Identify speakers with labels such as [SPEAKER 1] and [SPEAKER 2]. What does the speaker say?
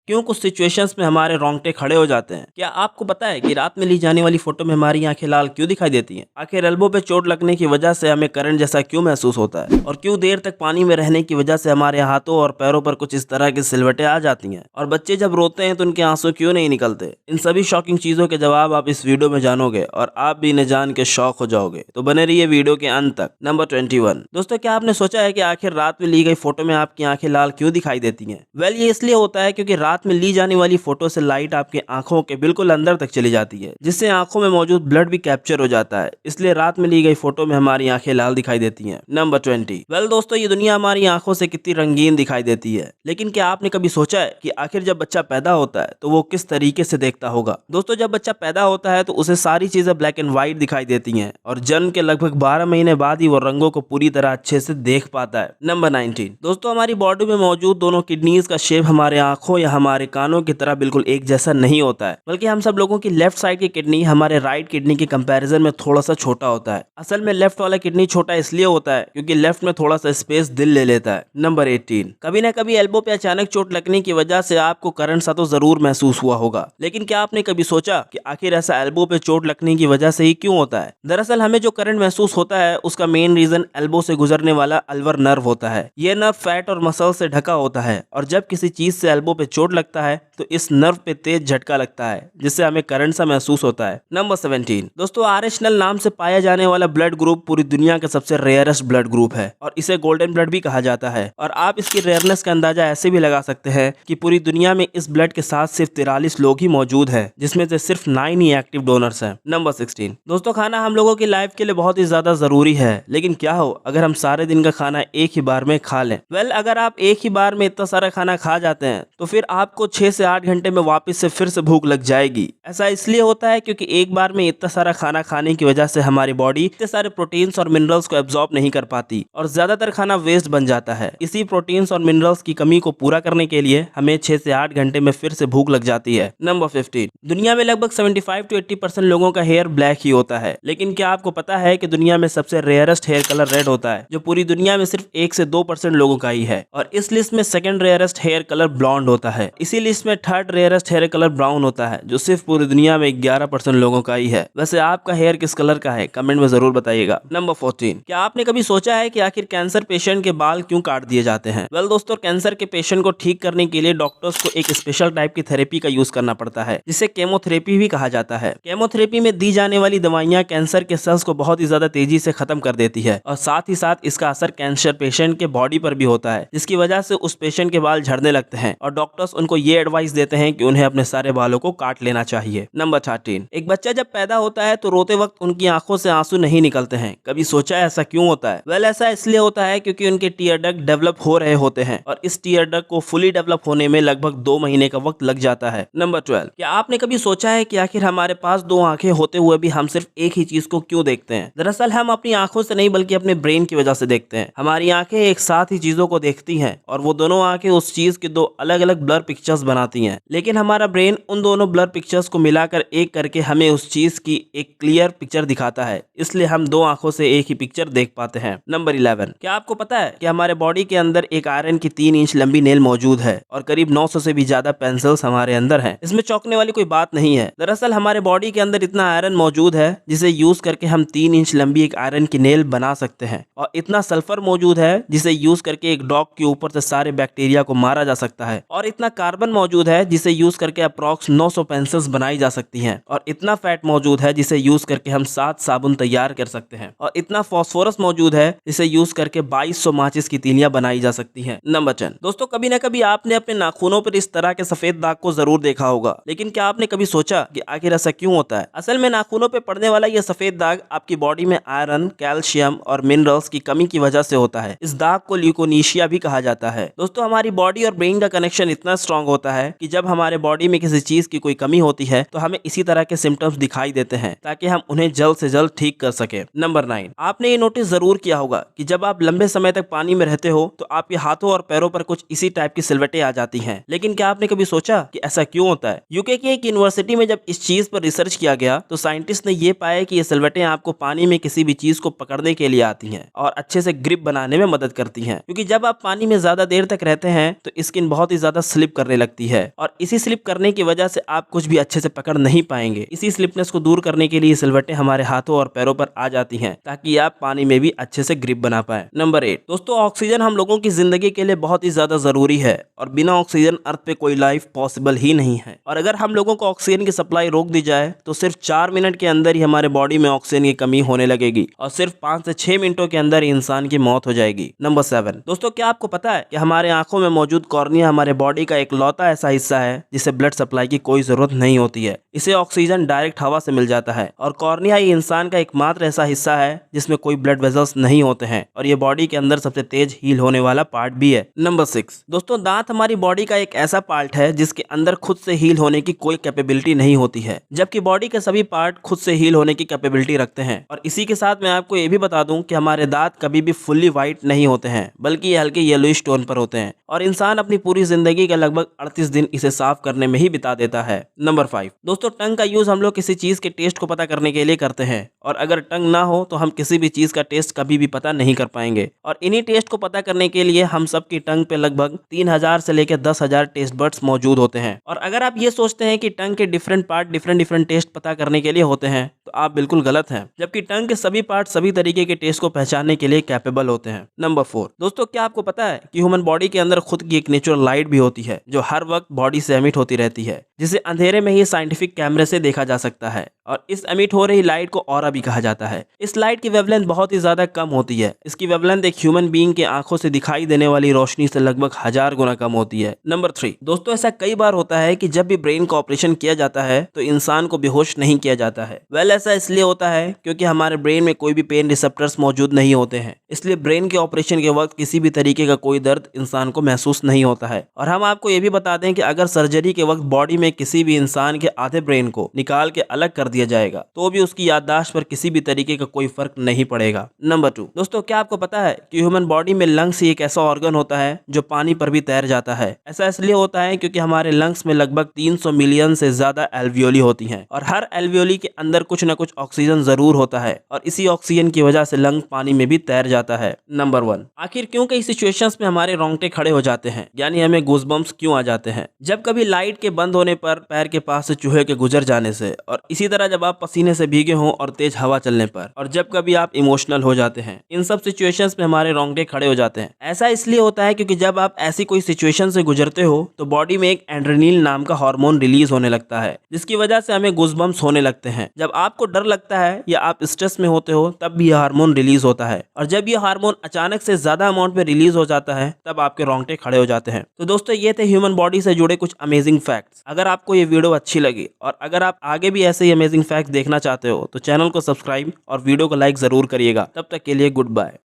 [SPEAKER 1] क्यों कुछ सिचुएशंस में हमारे रोंगटे खड़े हो जाते हैं। क्या आपको पता है कि रात में ली जाने वाली फोटो में हमारी आंखें लाल क्यों दिखाई देती हैं? आखिर एल्बो पे चोट लगने की वजह से हमें करंट जैसा क्यों महसूस होता है? और क्यों देर तक पानी में रहने की वजह से हमारे हाथों और पैरों पर कुछ इस तरह की सिलवटें आ जाती हैं? और बच्चे जब रोते हैं तो उनके आंसू क्यों नहीं निकलते? इन सभी शॉकिंग चीजों के जवाब आप इस वीडियो में जानोगे और आप भी इन्हें जान के शॉक हो जाओगे। तो बने रहिए वीडियो के अंत तक। नंबर 21। दोस्तों, क्या आपने सोचा है कि आखिर रात में ली गई फोटो में आपकी आंखें लाल क्यों दिखाई देती हैं? वेल, ये इसलिए होता है क्योंकि रात में ली जाने वाली फोटो से लाइट आपके आंखों के बिल्कुल अंदर तक चली जाती है, जिससे आंखों में मौजूद ब्लड भी कैप्चर हो जाता है। इसलिए रात में ली गई फोटो में हमारी आंखें लाल दिखाई देती हैं। नंबर 20। वेल दोस्तों, ये दुनिया हमारी आंखों से कितनी रंगीन दिखाई देती है, लेकिन क्या आपने कभी सोचा है कि आखिर जब बच्चा पैदा होता है तो वो किस तरीके से देखता होगा? दोस्तों, जब बच्चा पैदा होता है तो उसे सारी चीजें ब्लैक एंड व्हाइट दिखाई देती हैं और जन्म के लगभग 12 महीने बाद ही वो रंगों को पूरी तरह अच्छे से देख पाता है। नंबर 19। दोस्तों, हमारी बॉडी में मौजूद दोनों किडनीज का शेप हमारे आंखों या हमारे कानों की तरह बिल्कुल एक जैसा नहीं होता है, बल्कि हम सब लोगों की लेफ्ट साइड की किडनी हमारे राइट किडनी के कंपैरिजन में थोड़ा सा छोटा होता है। असल में लेफ्ट वाला किडनी छोटा इसलिए होता है क्योंकि लेफ्ट में थोड़ा सा स्पेस दिल ले लेता है। नंबर 18। कभी ना कभी एल्बो पे अचानक चोट लगने की वजह से आपको करंट सा तो जरूर महसूस हुआ होगा, लेकिन क्या आपने कभी सोचा कि आखिर ऐसा एल्बो पे चोट लगने की वजह से ही क्यों होता है? दरअसल हमें जो करंट महसूस होता है उसका मेन रीजन एल्बो से गुजरने वाला अल्वर नर्व होता है। यह नर्व फैट और मसल से ढका होता है और जब किसी चीज से एल्बो पे चोट लगता है तो इस नर्व पे तेज झटका लगता है, जिससे हमें करंट सा महसूस होता है। नंबर 17। दोस्तों, आरएचएल नाम से पाया जाने वाला ब्लड ग्रुप पूरी दुनिया का सबसे रेयरेस्ट ब्लड ग्रुप है और इसे गोल्डन ब्लड भी कहा जाता है। और आप इसकी रेयरनेस का अंदाजा ऐसे भी लगा सकते हैं कि पूरी दुनिया में इस ब्लड के साथ सिर्फ 43 लोग ही मौजूद हैं, जिसमें से सिर्फ 9 ही एक्टिव डोनर्स हैं। नंबर 16। दोस्तों, खाना हम लोगों की लाइफ के लिए बहुत ही ज्यादा जरूरी है, लेकिन क्या हो अगर हम सारे दिन का खाना एक ही बार में खा लें? वेल, अगर आप एक ही बार में इतना सारा खाना खा जाते हैं तो फिर आपको 6 से 8 घंटे में वापस से फिर से भूख लग जाएगी। ऐसा इसलिए होता है क्योंकि एक बार में इतना सारा खाना खाने की वजह से हमारी बॉडी इतने सारे प्रोटीन्स और मिनरल्स को एब्जॉर्ब नहीं कर पाती और ज्यादातर खाना वेस्ट बन जाता है। इसी प्रोटीन्स और मिनरल्स की कमी को पूरा करने के लिए हमें 6 से 8 घंटे में फिर से भूख लग जाती है। नंबर 15। दुनिया में लगभग 75 to 80% लोगों का हेयर ब्लैक ही होता है, लेकिन क्या आपको पता है कि दुनिया में सबसे रेयरेस्ट हेयर कलर रेड होता है, जो पूरी दुनिया में सिर्फ 1 से 2% लोगों का ही है। और इस लिस्ट में second rarest hair colour blonde होता है। इसी लिस्ट में third rarest hair colour brown होता है, जो सिर्फ पूरी दुनिया में 11% लोगों का ही है। वैसे आपका हेयर किस कलर का है, कमेंट में जरूर बताइएगा। नंबर 14। क्या आपने कभी सोचा है कि आखिर कैंसर पेशेंट के बाल क्यों काट दिए जाते हैं? वेल दोस्तों, कैंसर के पेशेंट को ठीक करने के लिए डॉक्टर्स को एक स्पेशल टाइप की थेरेपी का यूज करना पड़ता है, जिसे केमोथेरेपी भी कहा जाता है। केमोथेरेपी में दी जाने वाली दवाइयां कैंसर के सेल्स को बहुत ही ज्यादा तेजी से खत्म कर देती है और साथ ही साथ इसका असर कैंसर पेशेंट के बॉडी पर भी होता है, जिसकी वजह से उस पेशेंट के बाल झड़ने लगते हैं और डॉक्टर्स उनको ये एडवाइस देते हैं कि उन्हें अपने सारे बालों को काट लेना चाहिए। नंबर 13। एक बच्चा जब पैदा होता है तो रोते वक्त उनकी आंखों से आंसू नहीं निकलते हैं। कभी सोचा है ऐसा क्यों होता है? वेल, ऐसा इसलिए होता है क्योंकि उनके टीयर डक्ट डेवलप हो रहे होते हैं और इस टीयर डक्ट को फुली डेवलप होने में लगभग 2 महीने का वक्त लग जाता है। नंबर 12। क्या आपने कभी सोचा है कि आखिर हमारे पास 2 आंखें होते हुए भी हम सिर्फ एक ही चीज को क्यों देखते हैं? दरअसल हम अपनी आंखों से नहीं बल्कि अपने ब्रेन की वजह से देखते हैं। हमारी आंखें एक साथ ही चीजों को देखती हैं और वो दोनों आंखें उस चीज के 2 अलग अलग ब्लर पिक्चर्स बनाती हैं, लेकिन हमारा ब्रेन उन दोनों ब्लर पिक्चर्स को मिलाकर एक करके हमें उस चीज की एक क्लियर पिक्चर दिखाता है। इसलिए हम 2 आंखों से एक ही पिक्चर देख पाते हैं। नंबर 11। क्या आपको पता है कि हमारे बॉडी के अंदर एक आयरन की 3 इंच लंबी नेल मौजूद है और करीब 900 से भी ज्यादा पेंसिल्स हमारे अंदर हैं? इसमें चौंकने वाली कोई बात नहीं है। दरअसल हमारे बॉडी के अंदर इतना आयरन मौजूद है जिसे यूज करके हम 3 इंच लंबी एक आयरन की नेल बना सकते हैं और इतना सल्फर मौजूद है जिसे यूज करके एक डॉग के ऊपर से सारे बैक्टीरिया को मारा जा सकता है और इतना कार्बन मौजूद है जिसे यूज करके अप्रॉक्स 900 पेंसिल्स बनाई जा सकती हैं और इतना फैट मौजूद है जिसे यूज करके हम 7 साबुन तैयार कर सकते हैं और इतना फास्फोरस मौजूद है जिसे यूज करके 2200 माचिस की तीलियां बनाई जा सकती हैं। नंबर 10। दोस्तों, कभी ना कभी आपने अपने नाखूनों पर इस तरह के सफेद दाग को जरूर देखा होगा, लेकिन क्या आपने कभी सोचा कि आखिर ऐसा क्यों होता है? असल में नाखूनों पर पड़ने वाला यह सफेद दाग आपकी बॉडी में आयरन, कैल्शियम और मिनरल्स की कमी की वजह से होता है। इस दाग को ल्यूकोनीशिया भी कहा जाता है। दोस्तों, हमारी बॉडी और ब्रेन का कनेक्शन इतना स्ट्रांग होता है कि जब हमारे बॉडी में किसी चीज की कोई कमी होती है तो हमें इसी तरह के सिम्टम्स दिखाई देते हैं ताकि हम उन्हें जल्द से जल्द ठीक कर सके। नंबर 9। आपने ये नोटिस जरूर किया होगा कि जब आप लंबे समय तक पानी में रहते हो तो आपके हाथों और पैरों पर कुछ इसी टाइप की सिलवटें आ जाती हैं, लेकिन क्या आपने कभी सोचा कि ऐसा क्यों होता है? यूके की एक यूनिवर्सिटी में जब इस चीज पर रिसर्च किया गया तो साइंटिस्ट ने ये पाया कि ये सिलवटें आपको पानी में किसी भी चीज को पकड़ने के लिए आती हैं और अच्छे से ग्रिप बनाने में मदद करती हैं, क्योंकि जब आप पानी में ज्यादा देर तक रहते हैं तो स्किन बहुत ही ज्यादा स्लिप करने लगती है और इसी स्लिप करने की वजह से आप कुछ भी अच्छे से पकड़ नहीं पाएंगे। इसी स्लिपनेस को दूर करने के लिए सिलवटें हमारे हाथों और पैरों पर आ जाती हैं ताकि आप पानी में भी अच्छे से ग्रिप बना पाए। नंबर 8 दोस्तों, ऑक्सीजन हम लोगों की जिंदगी के लिए बहुत ही ज्यादा जरूरी है और बिना ऑक्सीजन अर्थ पे कोई लाइफ पॉसिबल ही नहीं है। और अगर हम लोगों को ऑक्सीजन की सप्लाई रोक दी जाए तो सिर्फ 4 मिनट के अंदर ही हमारे बॉडी में ऑक्सीजन की कमी होने लगेगी और सिर्फ 5 से 6 मिनटों के अंदर ही इंसान की मौत हो जाएगी। नंबर 7 दोस्तों, क्या आपको पता है कि हमारे आंखों में मौजूद कॉर्निया हमारे बॉडी का इकलौता ऐसा हिस्सा है जिसे ब्लड सप्लाई की कोई जरूरत नहीं होती है। इसे ऑक्सीजन डायरेक्ट हवा से मिल जाता है और कॉर्निया ही इंसान का एकमात्र ऐसा हिस्सा है जिसमें कोई ब्लड वेसल्स नहीं होते हैं और ये बॉडी के अंदर सबसे तेज हील होने वाला पार्ट भी है। नंबर 6 दोस्तों, दांत हमारी बॉडी का एक ऐसा पार्ट है जिसके अंदर खुद से हील होने की कोई कैपेबिलिटी नहीं होती है, जबकि बॉडी के सभी पार्ट खुद से हील होने की कैपेबिलिटी रखते हैं। और इसी के साथ मैं आपको ये भी बता दूं कि हमारे दांत कभी भी फुल्ली व्हाइट नहीं होते हैं, बल्कि ये हल्के येलोइश टोन पर होते हैं और इंसान अपनी पूरी जिंदगी का लगभग 38 दिन इसे साफ करने में ही बिता देता है। नंबर 5 दोस्तों, टंग का यूज हम लोग किसी चीज के टेस्ट को पता करने के लिए करते हैं और अगर टंग ना हो तो हम किसी भी चीज का टेस्ट कभी भी पता नहीं कर पाएंगे। और इन्हीं टेस्ट को पता करने के लिए हम सबकी टंग पे लगभग 3000 से लेकर 10,000 टेस्ट बड्स मौजूद होते हैं। और अगर आप ये सोचते हैं कि टंग के डिफरेंट पार्ट डिफरेंट टेस्ट पता करने के लिए होते हैं तो आप बिल्कुल गलत हैं, जबकि टंग के सभी पार्ट सभी तरीके के टेस्ट को पहचानने के लिए कैपेबल होते हैं। नंबर 4 दोस्तों, क्या आपको पता है कि ह्यूमन बॉडी के अंदर खुद की एक नेचुरल लाइट भी होती है जो हर वक्त बॉडी से एमिट होती रहती है, जिसे अंधेरे में ही साइंटिफिक कैमरे से देखा जा सकता है और इस एमिट हो रही लाइट को ऑरा भी कहा जाता है। इस लाइट की वेवलेंथ बहुत ही ज्यादा कम होती है। इसकी वेवलेंथ एक ह्यूमन बीइंग के आंखों से दिखाई देने वाली रोशनी से लगभग 1000 गुना कम होती है। नंबर 3 दोस्तों, ऐसा कई बार होता है कि जब भी ब्रेन का ऑपरेशन किया जाता है तो इंसान को बेहोश नहीं किया जाता है। ऐसा इसलिए होता है क्योंकि हमारे ब्रेन में कोई भी पेन रिसेप्टर्स मौजूद नहीं होते हैं, इसलिए ब्रेन के ऑपरेशन के वक्त किसी भी तरीके का कोई दर्द इंसान को महसूस नहीं होता है। और हम आपको ये भी बता दें कि अगर सर्जरी के वक्त बॉडी में किसी भी इंसान के आधे ब्रेन को निकाल के अलग कर दिया जाएगा तो भी उसकी याददाश्त पर किसी भी तरीके का कोई फर्क नहीं पड़ेगा। नंबर 2 दोस्तों, क्या आपको पता है कि ह्यूमन बॉडी में लंग्स ही एक ऐसा ऑर्गन होता है जो पानी पर भी तैर जाता है। ऐसा इसलिए होता है क्योंकि हमारे लंग्स में लगभग 300 मिलियन से ज्यादा एल्वियोली होती हैं और हर एल्वियोली के अंदर कुछ न कुछ ऑक्सीजन जरूर होता है और इसी ऑक्सीजन की वजह से लंग पानी में भी तैर जाता है। नंबर 1 आखिर क्यों कई सिचुएशंस में हमारे रोंगटे खड़े हो जाते हैं, यानी हमें गूज़बम्प्स क्यों आ जाते हैं? जब कभी लाइट के बंद होने पर, पैर के पास से चूहे के गुजर जाने से, और इसी तरह जब आप पसीने से भीगे हों और तेज हवा चलने पर, और जब कभी आप इमोशनल हो जाते हैं, इन सब सिचुएशंस में हमारे रोंगटे खड़े हो जाते हैं। ऐसा इसलिए होता है क्योंकि जब आप ऐसी कोई सिचुएशन से गुजरते हो तो बॉडी में एक एड्रेनलिन नाम का हार्मोन रिलीज होने लगता है, जिसकी वजह से हमें गूज़बम्प्स होने लगते हैं। जब आपको डर लगता है या आप स्ट्रेस में होते हो तब भी यह हार्मोन रिलीज होता है, और जब यह हार्मोन अचानक से ज्यादा अमाउंट में रिलीज हो जाता है तब आपके रोंगटे खड़े हो जाते हैं। तो दोस्तों, ये थे ह्यूमन बॉडी से जुड़े कुछ अमेजिंग फैक्ट्स। अगर आपको ये वीडियो अच्छी लगी और अगर आप आगे भी ऐसे ही अमेजिंग फैक्ट्स देखना चाहते हो तो चैनल को सब्सक्राइब और वीडियो को लाइक जरूर करिएगा। तब तक के लिए गुड बाय।